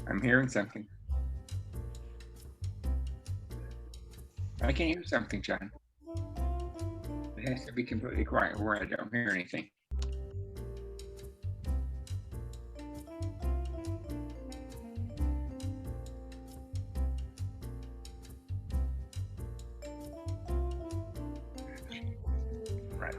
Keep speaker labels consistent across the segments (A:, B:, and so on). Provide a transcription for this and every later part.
A: I'm hearing something. I can hear something, John. It has to be completely quiet where I don't hear anything. Right.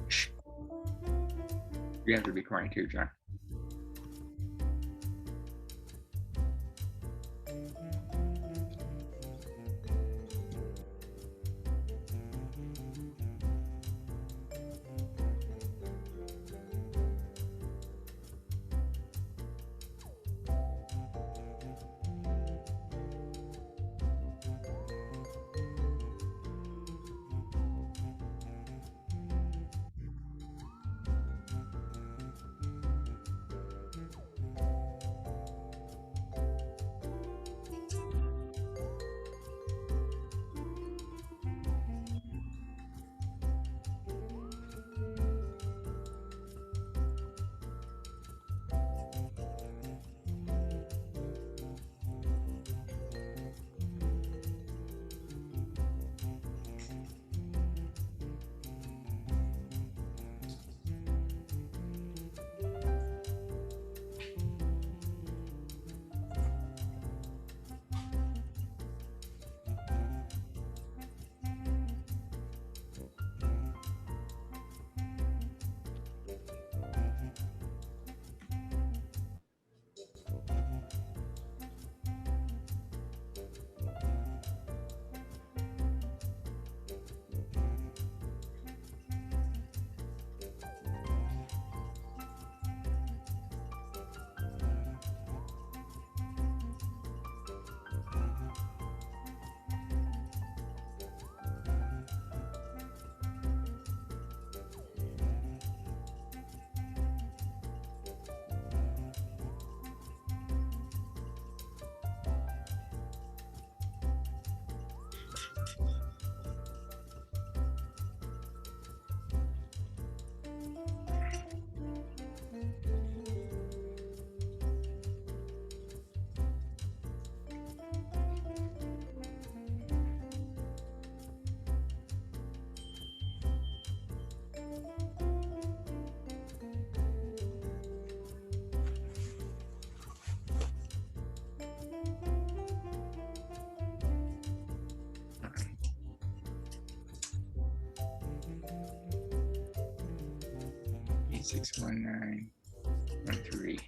A: Shh. You have to be quiet too, John. Eight 61913.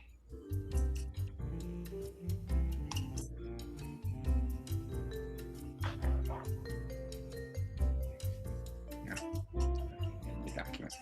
A: No, in the document.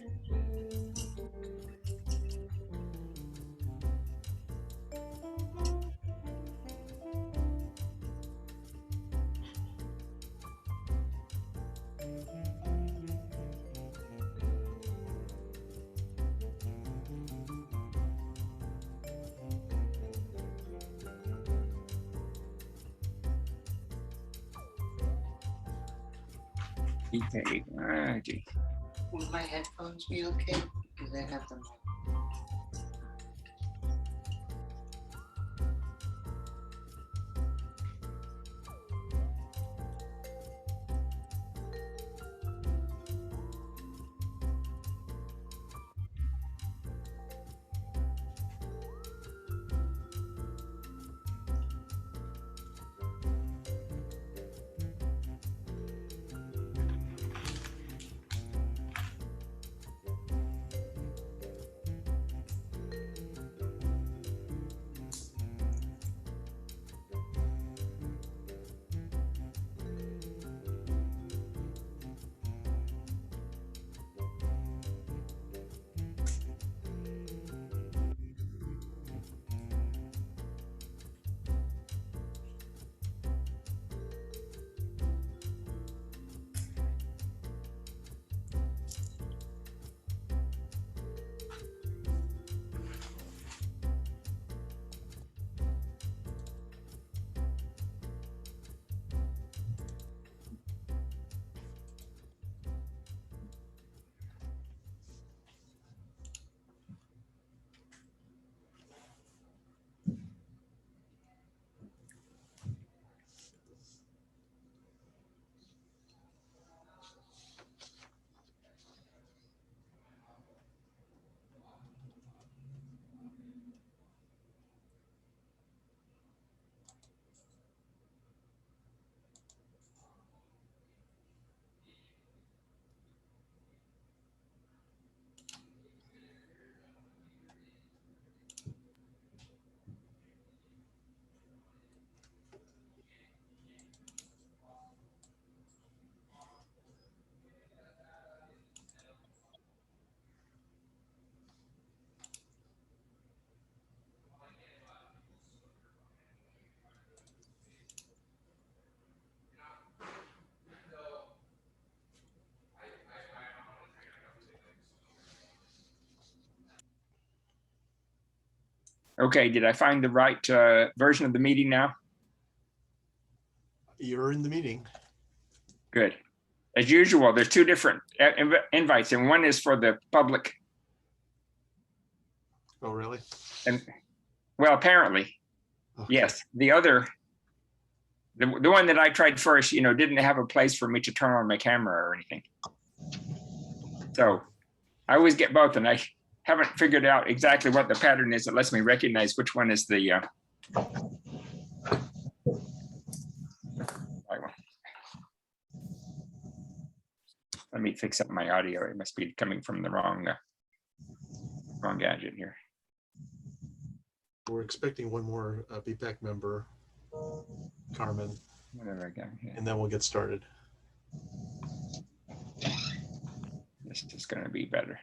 A: Okay. Gee.
B: Will my headphones be okay? Because I have them.
A: Okay, did I find the right version of the meeting now?
C: You're in the meeting.
A: Good. As usual, there's two different invites, and one is for the public.
C: Oh, really?
A: And well, apparently,
C: Okay.
A: yes. The other, the one that I tried first, didn't have a place for me to turn on my camera or anything. So I always get both, and I haven't figured out exactly what the pattern is that lets me recognize which one is the right one. Let me fix up my audio. It must be coming from the wrong gadget here.
C: We're expecting one more BPAC member, Carmen,
A: Whatever I got here.
C: and then we'll get started.
A: This is going to be better.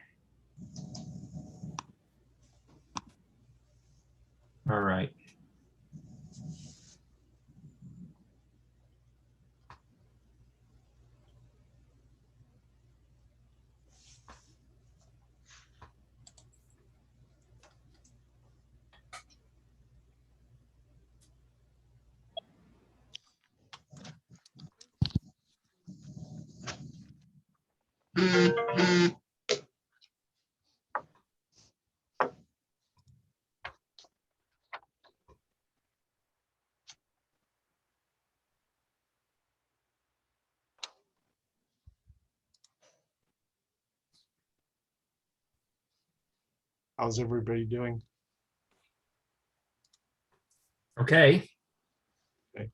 A: All right.
C: How's everybody doing?
A: Okay.
C: Okay.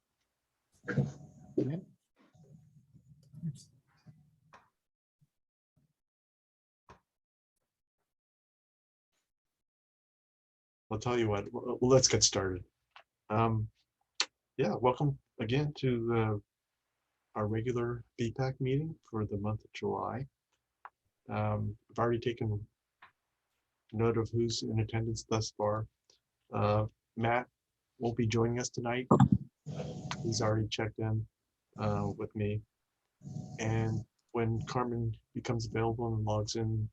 C: I'll tell you what, well, let's get started. Yeah, welcome again to our regular BPAC meeting for the month of July. I've already taken note of who's in attendance thus far. Matt won't be joining us tonight. He's already checked in with me. And when Carmen becomes available and logs in,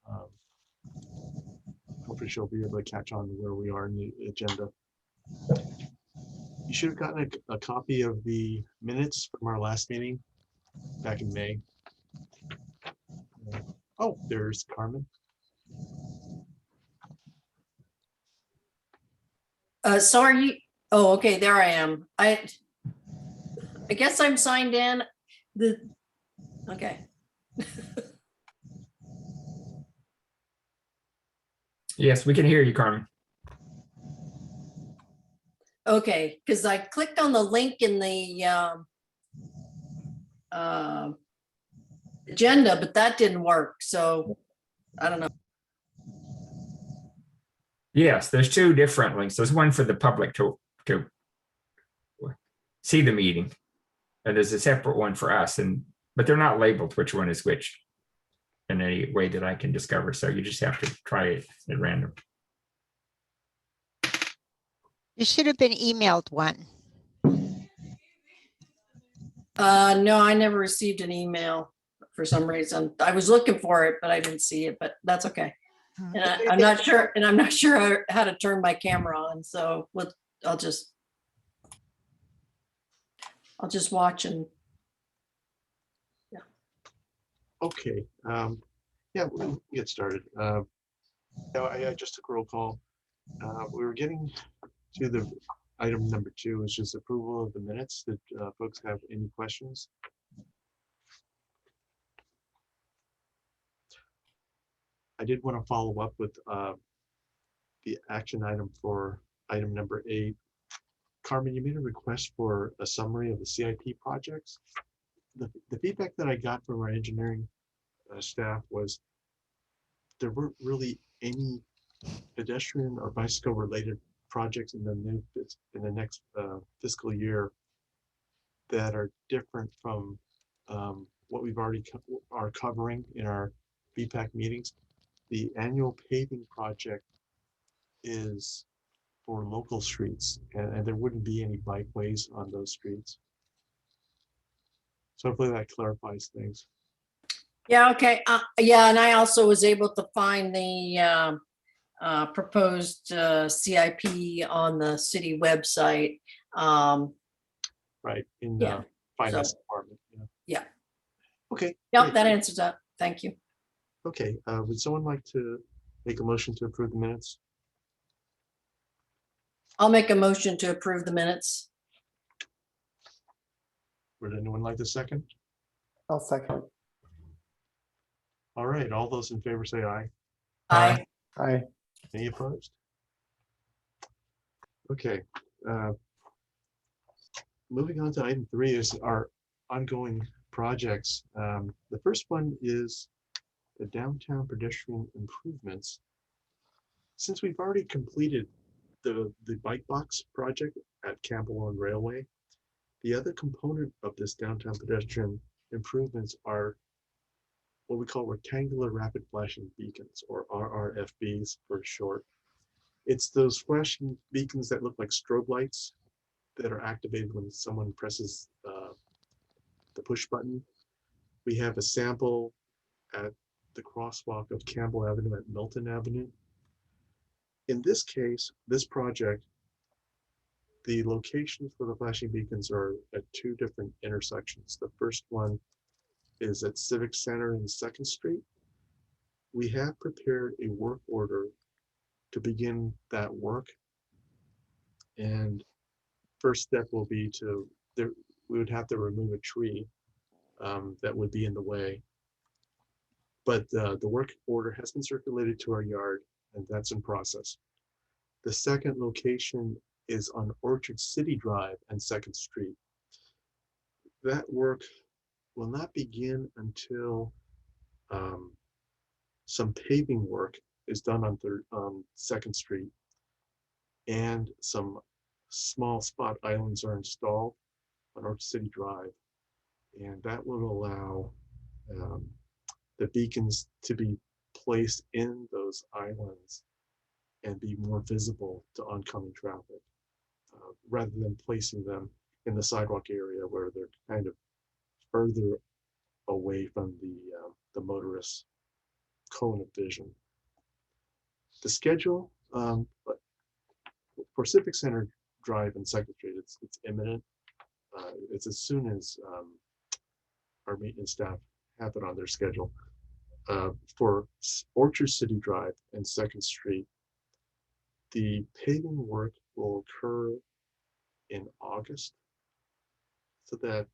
C: hopefully she'll be able to catch on to where we are in the agenda. You should have gotten a copy of the minutes from our last meeting back in May. Oh, there's Carmen.
D: So are you? Oh, okay, there I am. I guess I'm signed in. Okay.
A: Yes, we can hear you, Carmen.
D: Okay, because I clicked on the link in the agenda, but that didn't work. So I don't know.
A: Yes, there's two different links. There's one for the public to see the meeting, and there's a separate one for us, but they're not labeled which one is which in any way that I can discover. So you just have to try it at random.
E: You should have been emailed one.
D: No, I never received an email for some reason. I was looking for it, but I didn't see it, but that's okay. And I'm not sure how to turn my camera on. So I'll just watch and
C: Okay. Yeah, we'll get started. I just took a roll call. We were getting to the item number 2, which is approval of the minutes. Did folks have any questions? I did want to follow up with the action item for item number 8. Carmen, you made a request for a summary of the CIP projects. The feedback that I got from our engineering staff was there weren't really any pedestrian or bicycle related projects in the next fiscal year that are different from what we've already are covering in our BPAC meetings. The annual paving project is for local streets, and there wouldn't be any bikeways on those streets. So hopefully that clarifies things.
D: yeah, okay. Yeah, and I also was able to find the proposed CIP on the city website.
C: Right, in
D: Yeah,
C: the finance department.
D: Yeah.
C: Okay.
D: Yep,
C: great.
D: that answers that. Thank you.
C: Okay, would someone like to make a motion to approve the minutes?
D: I'll make a motion to approve the minutes.
C: Would anyone like the second?
F: I'll second.
C: All right, all those in favor say aye.
D: Aye.
F: Aye.
C: Any opposed? Okay. Moving on to item 3 is our ongoing projects. The first one is the downtown pedestrian improvements. Since we've already completed the bike box project at Campbell on Railway, the other component of this downtown pedestrian improvements are what we call rectangular rapid flashing beacons, or RRFBs for short. It's those flashing beacons that look like strobe lights that are activated when someone presses the push button. We have a sample at the crosswalk of Campbell Avenue at Milton Avenue. In this case, this project, the locations for the flashing beacons are at 2 different intersections. The first one is at Civic Center and 2nd Street. We have prepared a work order to begin that work. And first step will be we would have to remove a tree that would be in the way. But the work order has been circulated to our yard, and that's in process. The second location is on Orchard City Drive and 2nd Street. That work will not begin until some paving work is done on 2nd Street, and some small spot islands are installed on Orchard City Drive, and that will allow the beacons to be placed in those islands and be more visible to oncoming traffic, rather than placing them in the sidewalk area where they're kind of further away from the motorist's cone of vision. The schedule for Civic Center Drive and 2nd Street, it's imminent. It's as soon as our maintenance staff have it on their schedule. For Orchard City Drive and 2nd Street, the paving work will occur in August, so that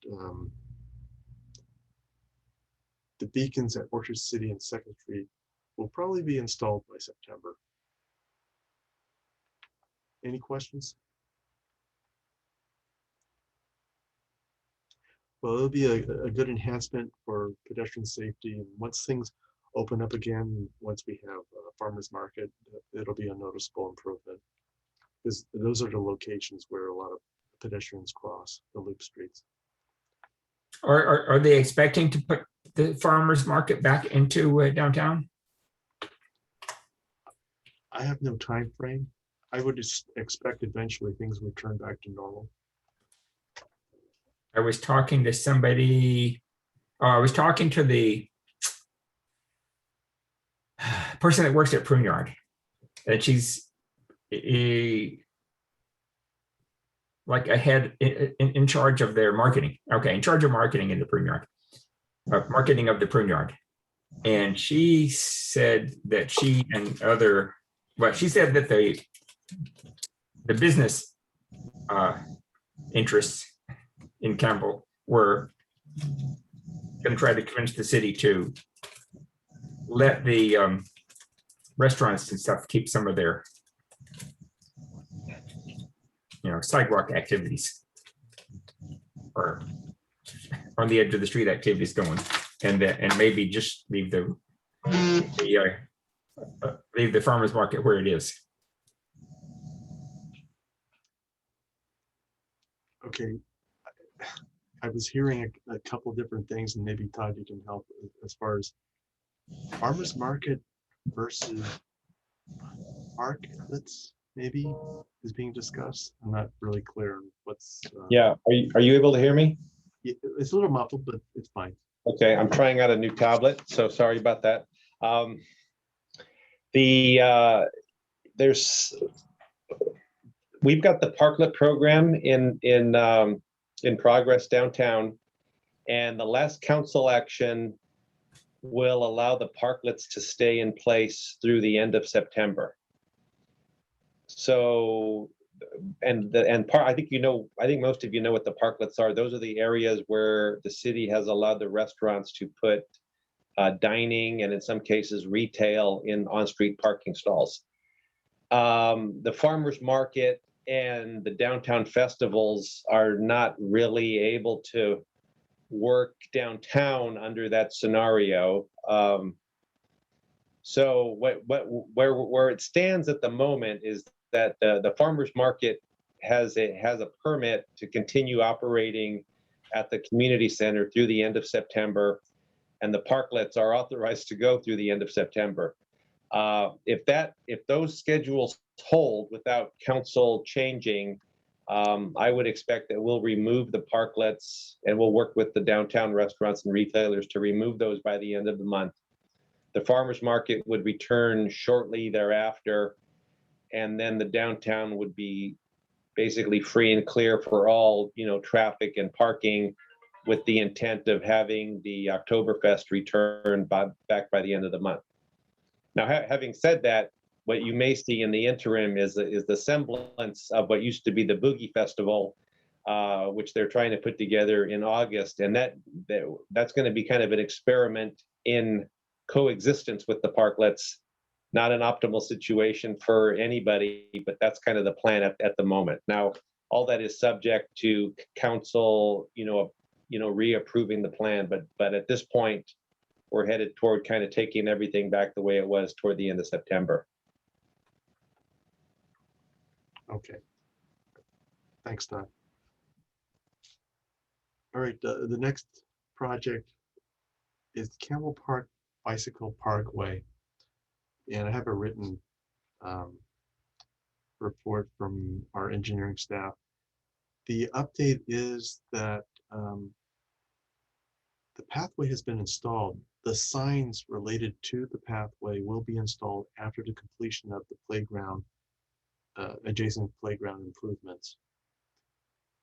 C: the beacons at Orchard City and 2nd Street will probably be installed by September. Any questions? Well, it'll be a good enhancement for pedestrian safety, and once things open up again, once we have a farmer's market, it'll be a noticeable improvement, because those are the locations where a lot of pedestrians cross the loop streets.
A: Are they expecting to put the farmer's market back into downtown?
C: I have no time frame. I would just expect eventually things would turn back to normal.
A: I was talking to somebody, I was talking to the person that works at Prune Yard, and she's like a head in charge of their marketing. Okay, in charge of marketing in the Prune Yard, marketing of the Prune Yard. And she said that she and other, well, she said that the business interests in Campbell were going to try to convince the city to let the restaurants and stuff keep some of their, sidewalk activities or on the edge of the street activities going, and maybe just leave the farmer's market where it is.
C: Okay, I was hearing a couple different things, and maybe Todd, you can help as far as farmer's market versus markets maybe is being discussed. I'm not really clear on what's.
G: Yeah, are you able to hear me?
C: It's a little muffled, but it's fine.
G: Okay, I'm trying out a new tablet, so sorry about that. we've got the parklet program in progress downtown, and the last council action will allow the parklets to stay in place through the end of September. So, I think most of you know what the parklets are. Those are the areas where the city has allowed the restaurants to put dining and in some cases retail in on-street parking stalls. The farmers market and the downtown festivals are not really able to work downtown under that scenario. So where it stands at the moment is that the farmers market has a permit to continue operating at the community center through the end of September, and the parklets are authorized to go through the end of September. If those schedules hold without council changing, I would expect that we'll remove the parklets and we'll work with the downtown restaurants and retailers to remove those by the end of the month. The farmers market would return shortly thereafter, and then the downtown would be basically free and clear for all, traffic and parking, with the intent of having the Oktoberfest return back by the end of the month. Now, having said that, what you may see in the interim is the semblance of what used to be the Boogie Festival, which they're trying to put together in August, and that's going to be kind of an experiment in coexistence with the parklets. Not an optimal situation for anybody, but that's kind of the plan at the moment. Now, all that is subject to council, reapproving the plan, but at this point, we're headed toward kind of taking everything back the way it was toward the end of September.
C: Okay. Thanks, Todd. All right, the next project is Campbell Park Bicycle Parkway. And I have a written report from our engineering staff. The update is that the pathway has been installed. The signs related to the pathway will be installed after the completion of the playground, adjacent playground improvements.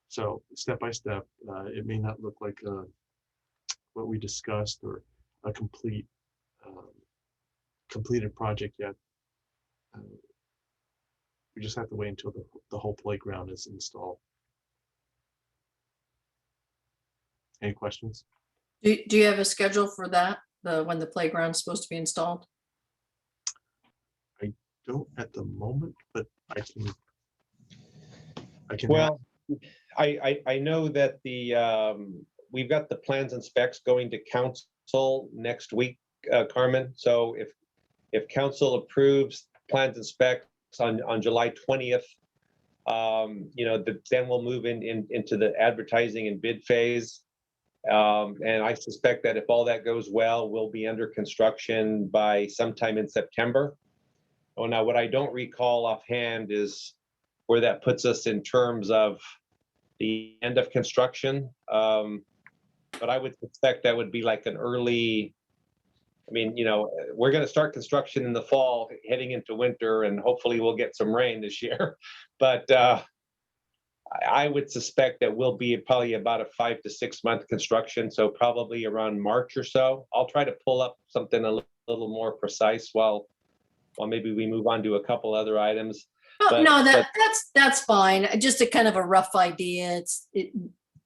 C: So step by step, it may not look like what we discussed or a completed project yet. We just have to wait until the whole playground is installed. Any questions?
D: Do you have a schedule for that? When the playground's supposed to be installed?
C: I don't at the moment, but I can.
G: Well, I know that we've got the plans and specs going to council next week, Carmen. So if council approves plans and specs on July 20th, then we'll move into the advertising and bid phase. And I suspect that if all that goes well, we'll be under construction by sometime in September. Oh, now what I don't recall offhand is where that puts us in terms of the end of construction. But I would suspect that would be like an early, we're going to start construction in the fall, heading into winter, and hopefully we'll get some rain this year. But I would suspect that we'll be probably about a 5 to 6 month construction. So probably around March or so. I'll try to pull up something a little more precise while maybe we move on to a couple other items.
D: That's fine. Just a kind of a rough idea.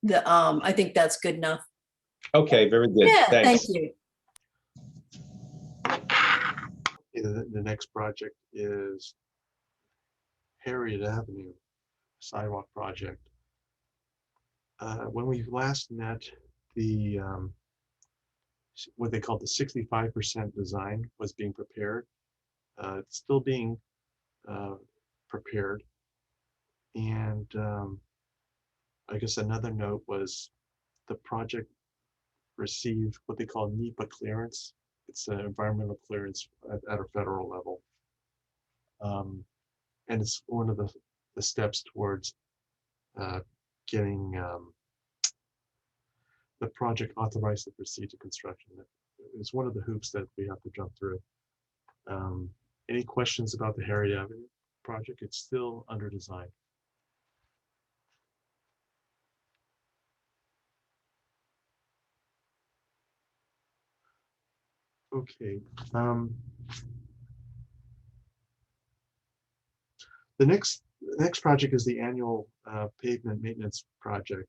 D: I think that's good enough.
G: Okay, very good.
D: Yeah,
G: Thanks.
D: thank you.
C: The next project is Harriet Avenue sidewalk project. When we last met, the what they call the 65% design was being prepared. It's still being prepared, and I guess another note was the project received what they call NEPA clearance. It's an environmental clearance at a federal level, and it's one of the steps towards getting the project authorized to proceed to construction. It's one of the hoops that we have to jump through. Any questions about the Harriet Avenue project. It's still under design. Okay. The next project is the annual pavement maintenance project.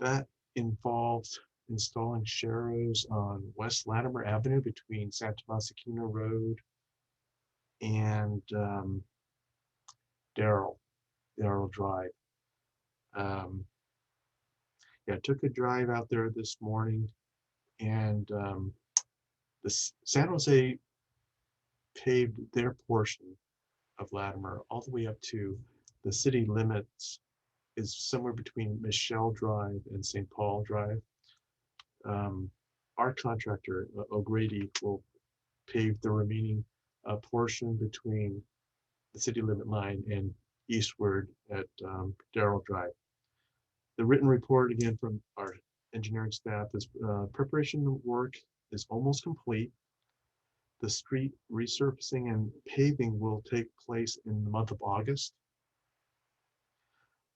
C: That involves installing sharrows on West Latimer Avenue between Santa Masaquina Road and Darrell Drive. Yeah, I took a drive out there this morning, and the San Jose paved their portion of Latimer all the way up to the city limits, is somewhere between Michelle Drive and St. Paul Drive. Our contractor, O'Grady, will pave the remaining portion between the city limit line and eastward at Darrell Drive. The written report again from our engineering staff is preparation work is almost complete. The street resurfacing and paving will take place in the month of August,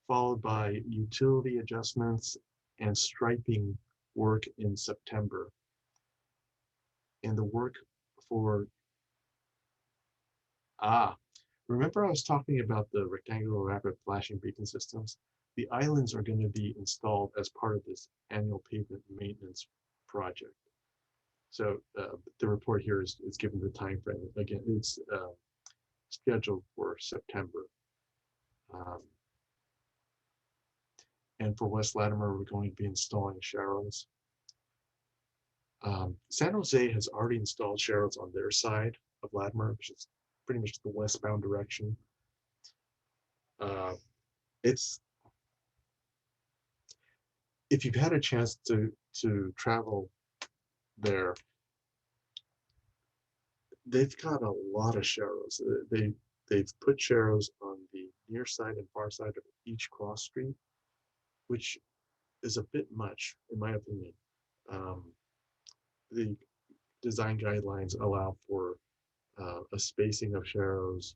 C: followed by utility adjustments and striping work in September. And the work for, remember I was talking about the rectangular rapid flashing beacon systems? The islands are going to be installed as part of this annual pavement maintenance project. So the report here is given the time frame. Again, it's scheduled for September. And for West Latimer, we're going to be installing sharrows. San Jose has already installed sharrows on their side of Latimer, which is pretty much the westbound direction. If you've had a chance to travel there, they've got a lot of sharrows. They've put sharrows on the near side and far side of each cross street, which is a bit much, in my opinion. The design guidelines allow for a spacing of sharrows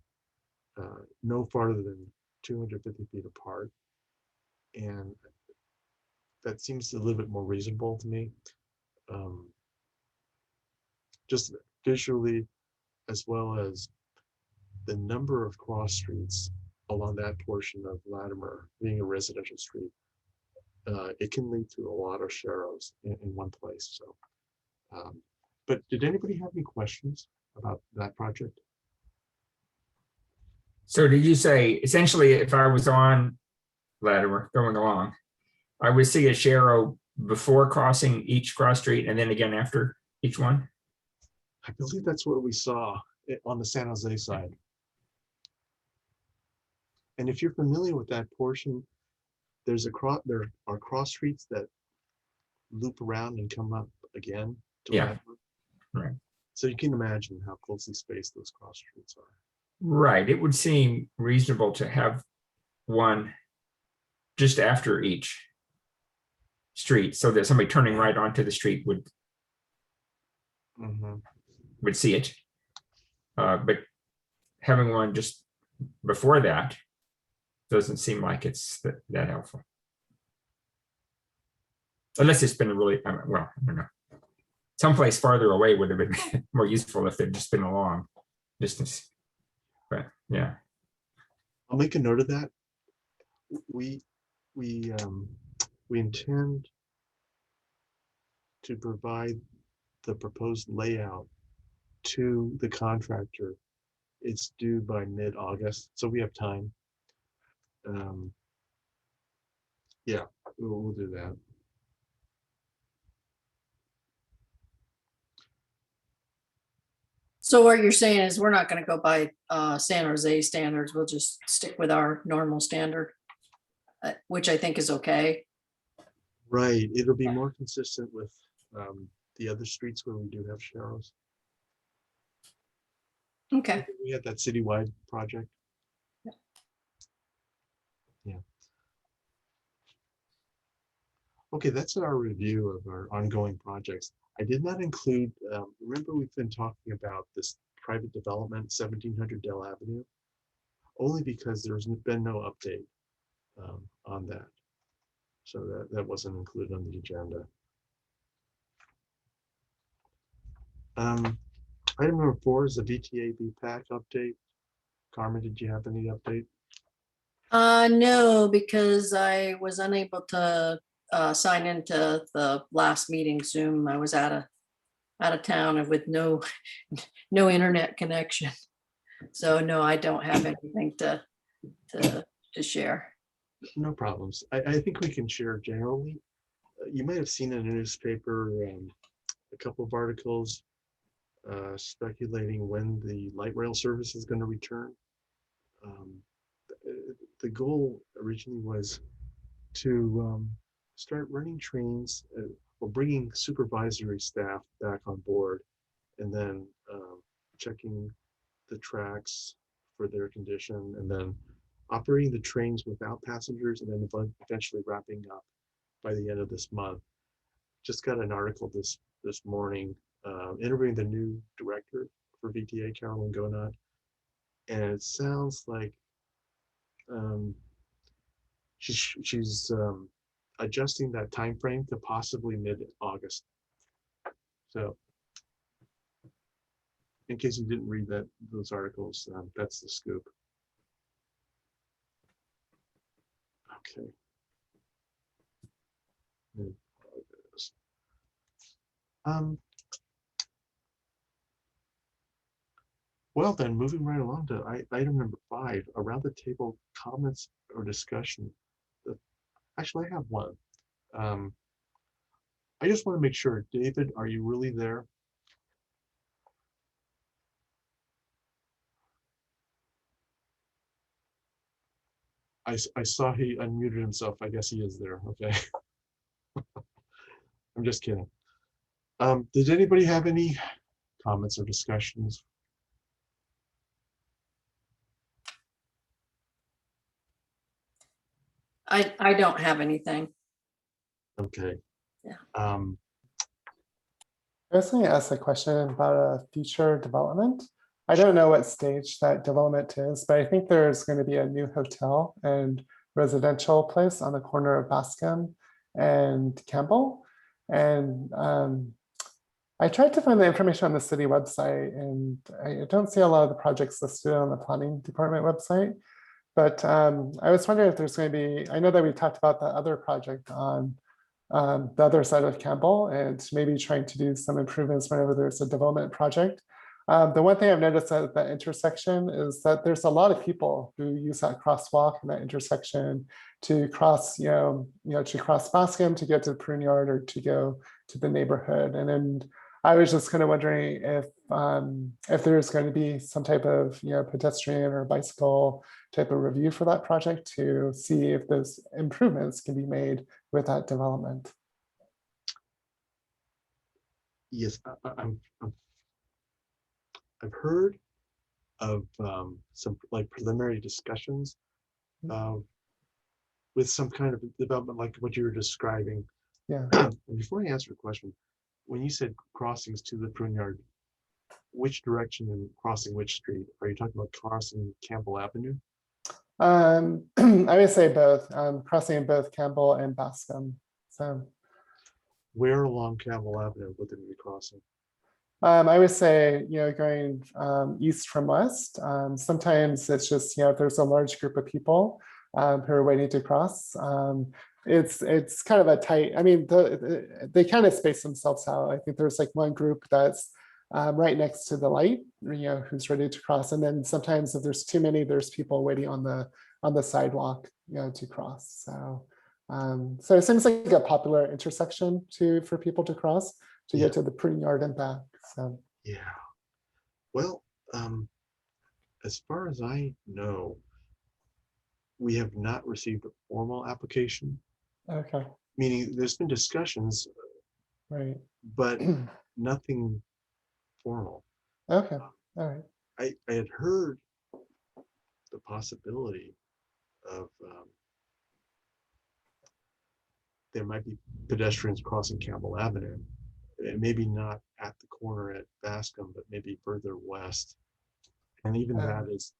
C: no farther than 250 feet apart, and that seems a little bit more reasonable to me. Just visually, as well as the number of cross streets along that portion of Latimer being a residential street, it can lead to a lot of sharrows in one place. So, but did anybody have any questions about that project?
A: So did you say, essentially, if I was on Latimer going along, I would see a sharrow before crossing each cross street and then again after each one?
C: I believe that's what we saw on the San Jose side. And if you're familiar with that portion, there are cross streets that loop around and come up again to
A: Yeah.
C: Latimer.
A: Right.
C: So you can imagine how closely spaced those cross streets are.
A: Right. It would seem reasonable to have one just after each street so that somebody turning right onto the street would see it. But having one just before that doesn't seem like it's that helpful. Unless it's been really, well, I don't know. Someplace farther away would have been more useful if they'd just been a long distance. But yeah.
C: I'll make a note of that. We intend to provide the proposed layout to the contractor. It's due by mid-August, so we have time. Yeah, we'll do that.
D: So what you're saying is we're not going to go by San Jose standards. We'll just stick with our normal standard, which I think is okay.
C: Right, it'll be more consistent with the other streets where we do have sharrows.
D: Okay.
C: We had that citywide project. Yeah. Okay, that's our review of our ongoing projects. I did not include, remember we've been talking about this private development, 1700 Dell Avenue. only because there's been no update on that. So that wasn't included on the agenda. Item number 4 is the VTA BPAC update. Carmen, did you have any update?
D: No, because I was unable to sign into the last meeting Zoom. I was out of town and with no internet connection. So no, I don't have anything to share.
C: No problems. I think we can share generally. You might have seen in a newspaper a couple of articles speculating when the light rail service is going to return. The goal originally was to start running trains or bringing supervisory staff back on board, and then checking the tracks for their condition, and then operating the trains without passengers, and then eventually wrapping up by the end of this month. Just got an article this morning interviewing the new director for VTA, Carolyn Gonod, and it sounds like she's adjusting that time frame to possibly mid-August. So, in case you didn't read those articles, that's the scoop. Okay. Well then, moving right along to item number 5, around the table comments or discussion. Actually, I have one. I just want to make sure, David, are you really there? I saw he unmuted himself. I guess he is there. Okay. I'm just kidding. Did anybody have any comments or discussions?
D: I don't have anything.
C: Okay.
D: Yeah.
F: I was going to ask a question about a future development. I don't know what stage that development is, but I think there's going to be a new hotel and residential place on the corner of Bascom and Campbell. And I tried to find the information on the city website, and I don't see a lot of the projects listed on the planning department website. But I was wondering if there's going to be, I know that we talked about the other project on the other side of Campbell, and maybe trying to do some improvements whenever there's a development project. The one thing I've noticed at that intersection is that there's a lot of people who use that crosswalk in that intersection to cross, to cross Bascom to get to the prune yard or to go to the neighborhood. And then I was just kind of wondering if there's going to be some type of pedestrian or bicycle type of review for that project to see if those improvements can be made with that development.
C: Yes, I've heard of some like preliminary discussions with some kind of development like what you were describing.
F: Yeah.
C: Before I answer your question, when you said crossings to the prune yard, which direction and crossing which street? Are you talking about crossing Campbell Avenue?
F: I would say both, crossing both Campbell and Bascom. So
C: Where along Campbell Avenue would they be crossing?
F: I would say, going east from west. Sometimes it's just, if there's a large group of people who are waiting to cross, it's kind of a tight, I mean, they kind of space themselves out. I think there's like one group that's right next to the light, who's ready to cross. And then sometimes if there's too many, there's people waiting on the sidewalk, to cross. So so it seems like a popular intersection for people to cross to get to the prune yard and back. So
C: yeah. Well, as far as I know, we have not received a formal application.
F: okay,
C: Meaning there's been discussions,
F: right.
C: but nothing formal.
F: Okay, all right.
C: I had heard the possibility of there might be pedestrians crossing Campbell Avenue. Maybe not at the corner at Bascom, but maybe further west. And even that is,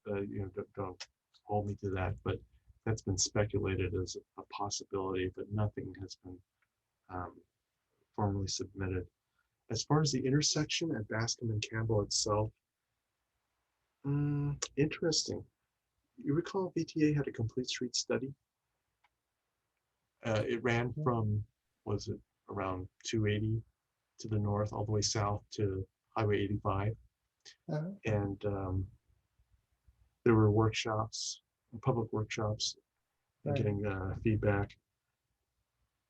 C: hold me to that, but that's been speculated as a possibility, but nothing has been formally submitted. As far as the intersection at Bascom and Campbell itself, interesting. You recall VTA had a complete street study? It ran from, was it around 280 to the north, all the way south to Highway 85. And there were workshops, public workshops, and
F: Right.
C: getting feedback.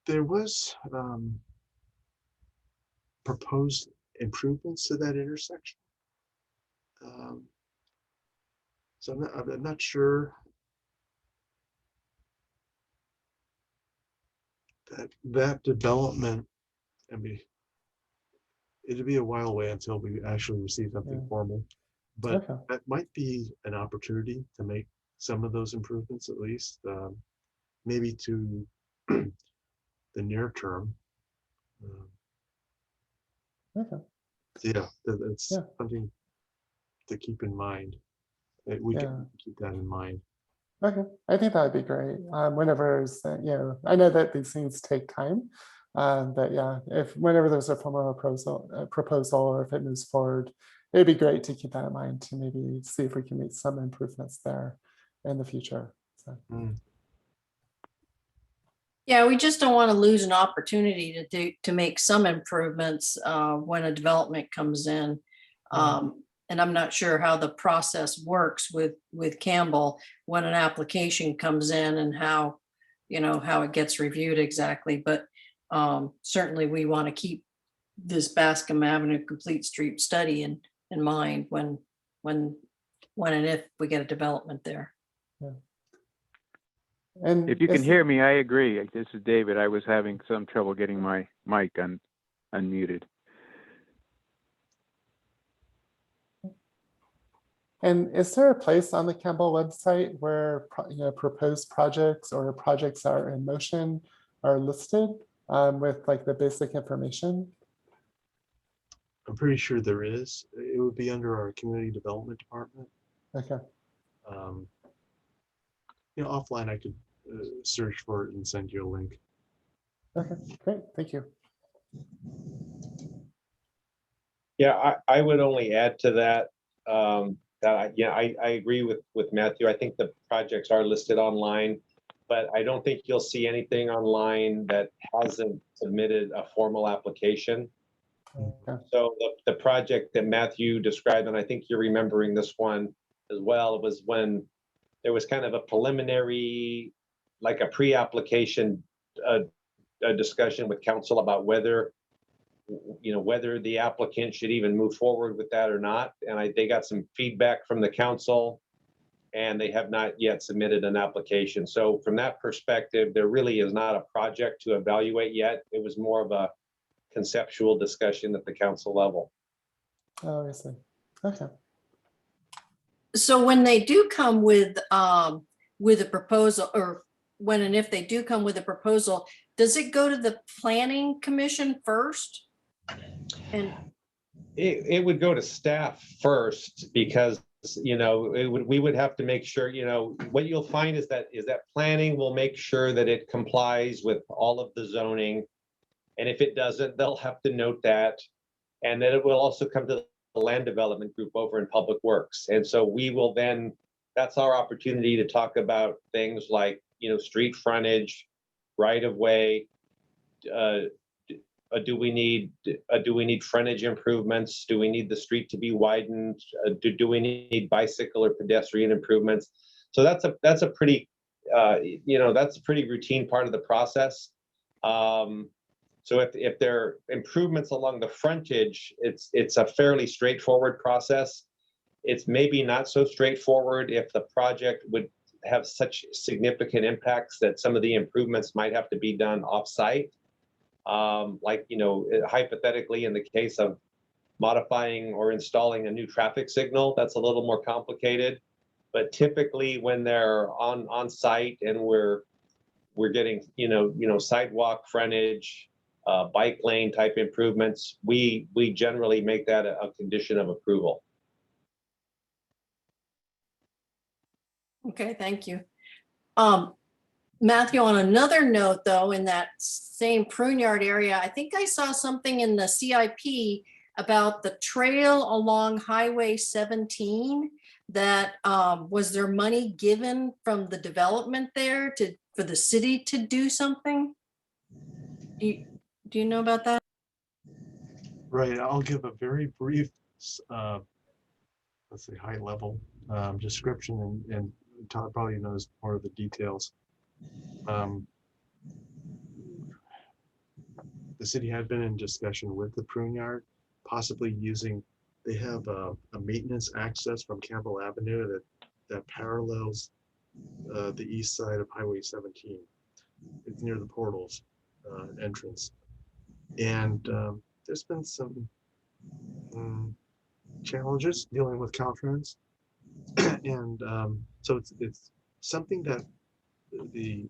C: There was proposed improvements to that intersection. So I'm not sure that development, I mean, it'll be a while away until we actually receive something
F: Yeah.
C: formal, but
F: Okay.
C: that might be an opportunity to make some of those improvements, at least, maybe to the near term.
F: Okay.
C: Yeah, that's
F: Yeah.
C: something to keep in mind. We
F: Yeah.
C: can keep that in mind.
F: Okay, I think that would be great. Whenever, I know that these things take time, but yeah, if whenever there's a formal proposal, or if it moves forward, it'd be great to keep that in mind to maybe see if we can make some improvements there in the future. So,
D: Yeah, we just don't want to lose an opportunity to make some improvements when a development comes in. And I'm not sure how the process works with Campbell when an application comes in and how it gets reviewed exactly. But certainly we want to keep this Bascom Avenue complete street study in mind when and if we get a development there.
F: and
H: If you
F: is
H: can hear me, I agree. This is David. I was having some trouble getting my mic unmuted.
F: And is there a place on the Campbell website where proposed projects or projects that are in motion are listed with like the basic information?
C: I'm pretty sure there is. It would be under our community development department.
F: Okay.
C: Offline I could search for it and send you a link.
F: Okay, great. Thank you.
G: Yeah, I would only add to that, I agree with Matthew. I think the projects are listed online, but I don't think you'll see anything online that hasn't submitted a formal application.
F: Okay.
G: So the project that Matthew described, and I think you're remembering this one as well, was when there was kind of a preliminary, like a pre-application a discussion with council about whether the applicant should even move forward with that or not. And they got some feedback from the council, and they have not yet submitted an application. So from that perspective, there really is not a project to evaluate yet. It was more of a conceptual discussion at the council level.
F: Oh, I see. Okay.
D: So when they do come with a proposal, or when and if they do come with a proposal, does it go to the planning commission first? And
G: it would go to staff first, because we would have to make sure, what you'll find is that planning will make sure that it complies with all of the zoning. And if it doesn't, they'll have to note that. And then it will also come to the land development group over in Public Works. And so we will then, that's our opportunity to talk about things like, street frontage, right of way. Do we need frontage improvements? Do we need the street to be widened? Do we need bicycle or pedestrian improvements? So that's a pretty that's a pretty routine part of the process. So if there are improvements along the frontage, it's a fairly straightforward process. It's maybe not so straightforward if the project would have such significant impacts that some of the improvements might have to be done off-site. Hypothetically, in the case of modifying or installing a new traffic signal, that's a little more complicated. But typically, when they're on site and we're getting sidewalk frontage, bike lane type improvements, we generally make that a condition of approval.
D: Okay, thank you. Matthew, on another note, though, in that same prune yard area, I think I saw something in the CIP about the trail along Highway 17 that was there money given from the development there for the city to do something? Do you know about that?
C: Right, I'll give a very brief, let's say, high level description, and Todd probably knows more of the details. The city had been in discussion with the prune yard, possibly using, they have a maintenance access from Campbell Avenue that parallels the east side of Highway 17. It's near the portals entrance. And there's been some challenges dealing with Caltrans. And so it's something that the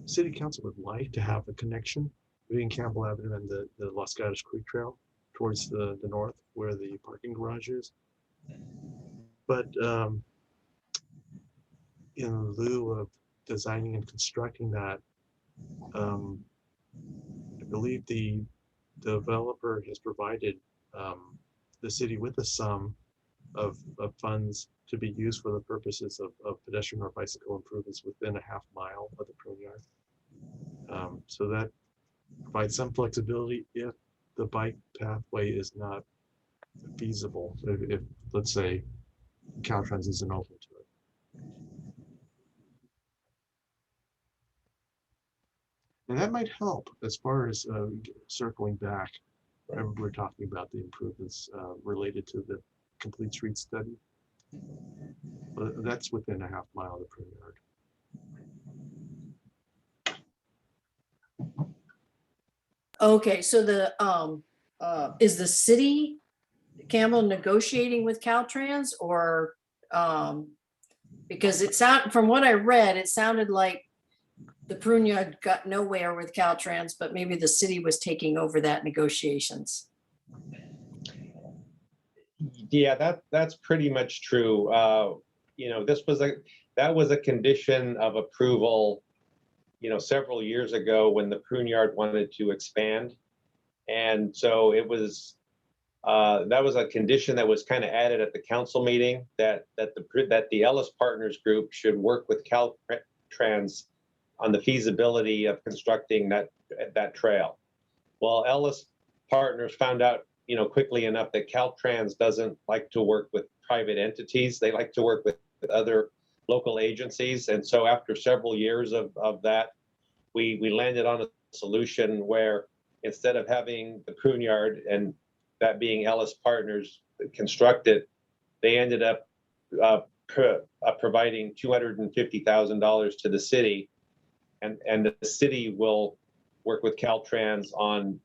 C: city council would like to have a connection between Campbell Avenue and the Los Gatos Creek Trail towards the north where the parking garage is. But in lieu of designing and constructing that, I believe the developer has provided the city with a sum of funds to be used for the purposes of pedestrian or bicycle improvements within a half mile of the prune yard. So that provides some flexibility if the bike pathway is not feasible. If let's say Caltrans isn't open to it. And that might help as far as circling back. Remember, we're talking about the improvements related to the complete street study. But that's within a half mile of the prune yard.
D: Okay, so is the city, Campbell, negotiating with Caltrans, or because from what I read, it sounded like the prune yard got nowhere with Caltrans, but maybe the city was taking over that negotiations.
G: Yeah, that's pretty much true. You know, that was a condition of approval, you know, several years ago when the prune yard wanted to expand. And so it was, that was a condition that was kind of added at the council meeting that the Ellis Partners Group should work with Caltrans on the feasibility of constructing that trail. Well, Ellis Partners found out, you know, quickly enough that Caltrans doesn't like to work with private entities. They like to work with other local agencies. And so after several years of that, we landed on a solution where instead of having the prune yard and that being Ellis Partners construct it, they ended up providing $250,000 to the city, and the city will work with Caltrans on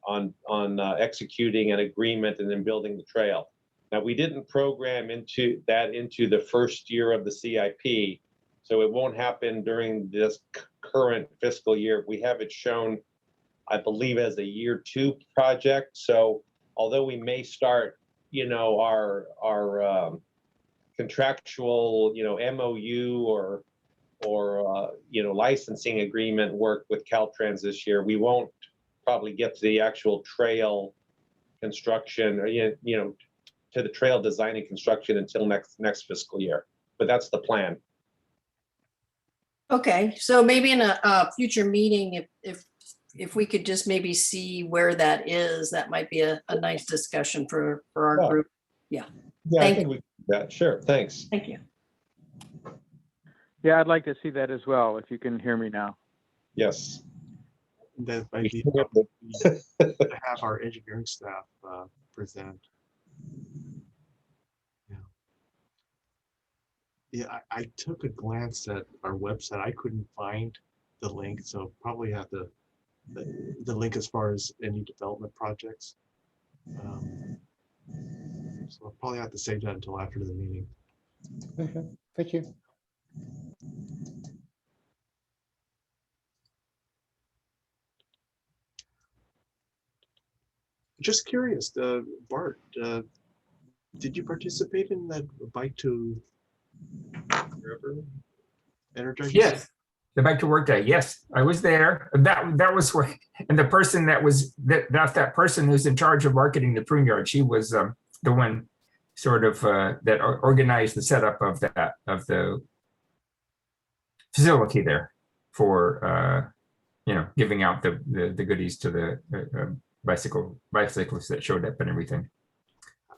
G: executing an agreement and then building the trail. Now, we didn't program into the first year of the CIP, so it won't happen during this current fiscal year. We have it shown, I believe, as a year 2 project. So although we may start, you know, our contractual, you know, MOU or you know, licensing agreement work with Caltrans this year, we won't probably get to the actual trail construction, or you know, to the trail design and construction until next fiscal year. But that's the plan.
D: Okay, so maybe in a future meeting, if we could just maybe see where that is, that might be a nice discussion for our
G: Yeah.
D: group. Yeah.
G: Yeah,
D: Thank
G: I think we can do that. Sure. Thanks.
D: Thank you.
H: Yeah, I'd like to see that as well, if you can hear me now.
G: Yes.
C: That might be
G: Yeah.
C: to have our engineering staff present. Yeah, I took a glance at our website. I couldn't find the link, so probably have the link as far as any development projects. So I'll probably have to save that until after the meeting.
F: Okay, thank you.
C: Just curious, Bart, did you participate in that bike to wherever Energizing?
A: Yes, the Bike to Work Day. Yes, I was there. That was where, and the person that person who's in charge of marketing the prune yard, she was the one sort of that organized the setup of the facility there for giving out the goodies to the bicyclists that showed up and everything.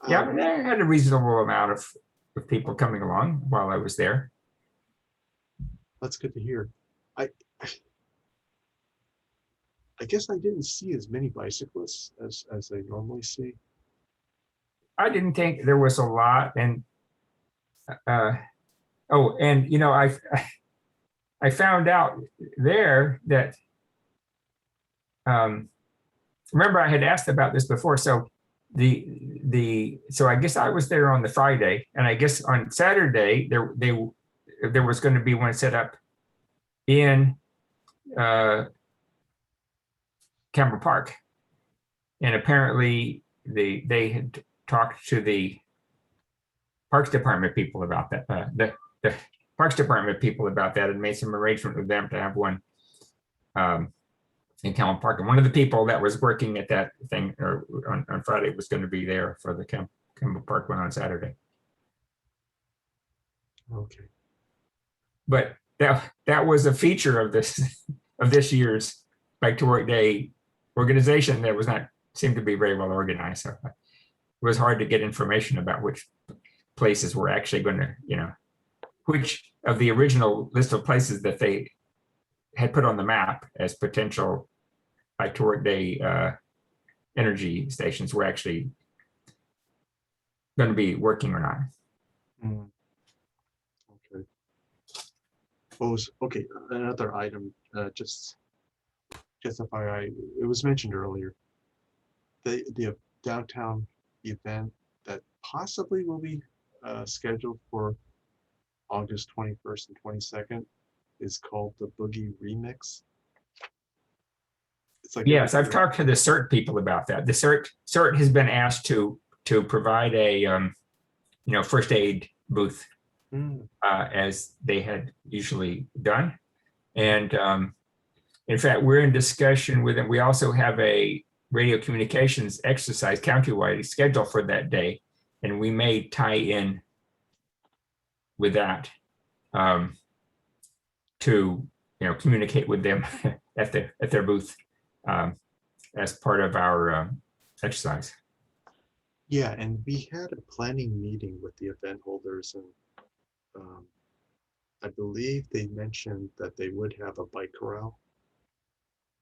A: Yeah, I had a reasonable amount of people coming along while I was there.
C: That's good to hear. I guess I didn't see as many bicyclists as I normally see.
A: I didn't think there was a lot, and I found out there that remember I had asked about this before. So so I guess I was there on the Friday, and I guess on Saturday there was going to be one set up in Campbell Park, and apparently they had talked to the Parks Department people about that. The Parks Department people about that, and made some arrangement with them to have one in Campbell Park. And one of the people that was working at that thing on Friday was going to be there for the Campbell Park one on Saturday.
C: Okay.
A: But that was a feature of this year's Bike to Work Day organization that was not seemed to be very well organized. So it was hard to get information about which places were actually going to, which of the original list of places that they had put on the map as potential Bike to Work Day energy stations were actually going to be working or not.
C: Mm. Okay. Okay, another item, just FYI, it was mentioned earlier. The downtown event that possibly will be scheduled for August 21st and 22nd is called the Boogie Remix. It's like
A: Yes, I've talked to the CERT people about that. The CERT has been asked to provide a first aid booth as they had usually done, and in fact, we're in discussion with them. We also have a radio communications exercise countywide scheduled for that day, and we may tie in with that to communicate with them at their booth as part of our exercise.
C: Yeah, and we had a planning meeting with the event holders, and I believe they mentioned that they would have a bike corral.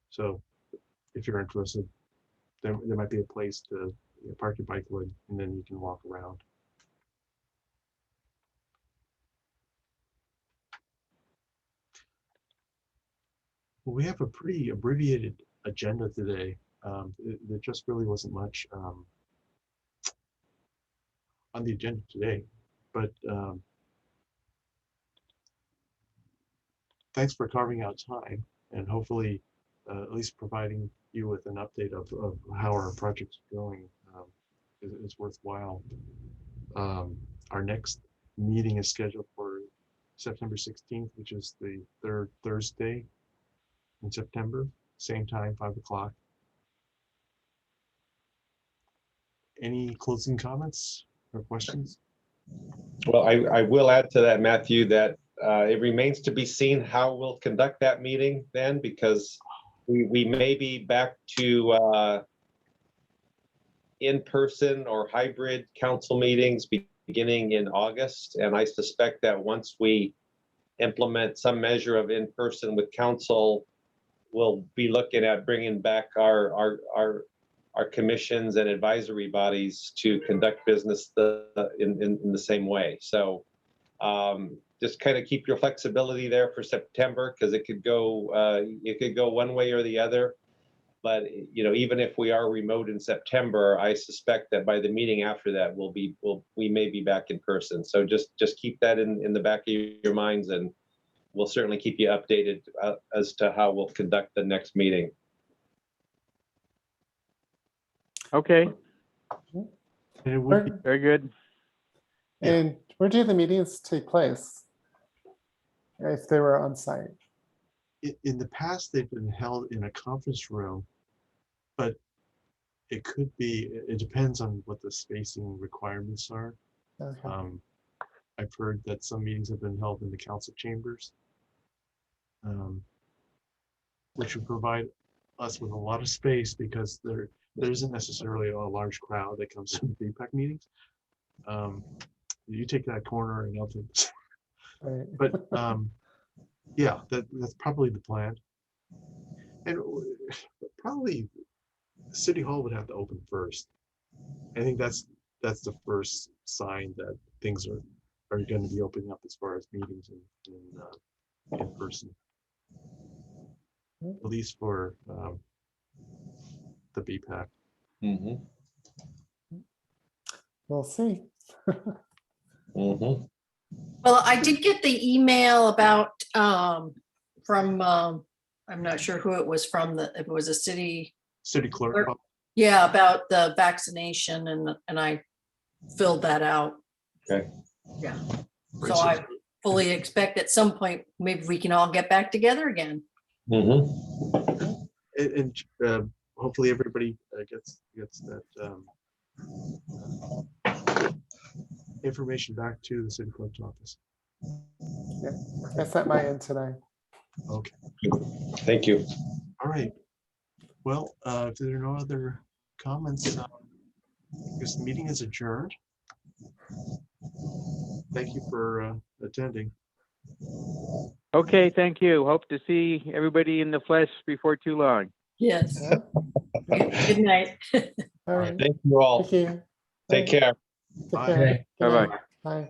C: So if you're interested, there might be a place to park your bike and then you can walk around. Well, we have a pretty abbreviated agenda today. There just really wasn't much on the agenda today, but thanks for carving out time, and hopefully at least providing you with an update of how our project's going is worthwhile. Our next meeting is scheduled for September 16th, which is the third Thursday in September, same time, 5 o'clock. Any closing comments or questions?
G: Well, I will add to that, Matthew, that it remains to be seen how we'll conduct that meeting then, because we may be back to in-person or hybrid council meetings beginning in August. And I suspect that once we implement some measure of in-person with council, we'll be looking at bringing back our commissions and advisory bodies to conduct business in the same way. So just kind of keep your flexibility there for September, because it could go one way or the other. But even if we are remote in September, I suspect that by the meeting after that, we may be back in person. So just keep that in the back of your minds, and we'll certainly keep you updated as to how we'll conduct the next meeting.
H: Okay,
C: And it would be,
H: very good.
F: And where do the meetings take place? if they were on site?
C: In the past, they've been held in a conference room, but it could be, it depends on what the spacing requirements are.
F: Okay.
C: I've heard that some meetings have been held in the council chambers, which would provide us with a lot of space because there isn't necessarily a large crowd that comes to the BPAC meetings. You take that corner and I'll take this.
F: Right.
C: But yeah, that's probably the plan. And probably City Hall would have to open first. I think that's the first sign that things are going to be opening up as far as meetings in person, at least for the BPAC.
G: Mhm.
F: We'll see.
G: Mhm.
D: Well, I did get the email about, from, I'm not sure who it was from, if it was a city,
C: City clerk.
D: Clerk. Yeah, about the vaccination and I filled that out.
G: Okay.
D: Yeah,
C: Right,
D: so I fully expect at some point, maybe we can all get back together again.
G: Mhm.
C: And hopefully everybody gets that information back to the city clerk's office.
F: I sent mine in today.
C: Okay.
G: Thank you.
C: All right. Well, if there are no other comments, I guess the meeting is adjourned. Thank you for attending.
H: Okay, thank you. Hope to see everybody in the flesh before too long.
D: Yes.
F: Yeah.
D: Good night.
F: All right.
G: Thank you all.
F: Thank you.
G: Take care.
F: Take
C: Bye.
F: care. Good
H: Bye-bye.
F: night. Bye.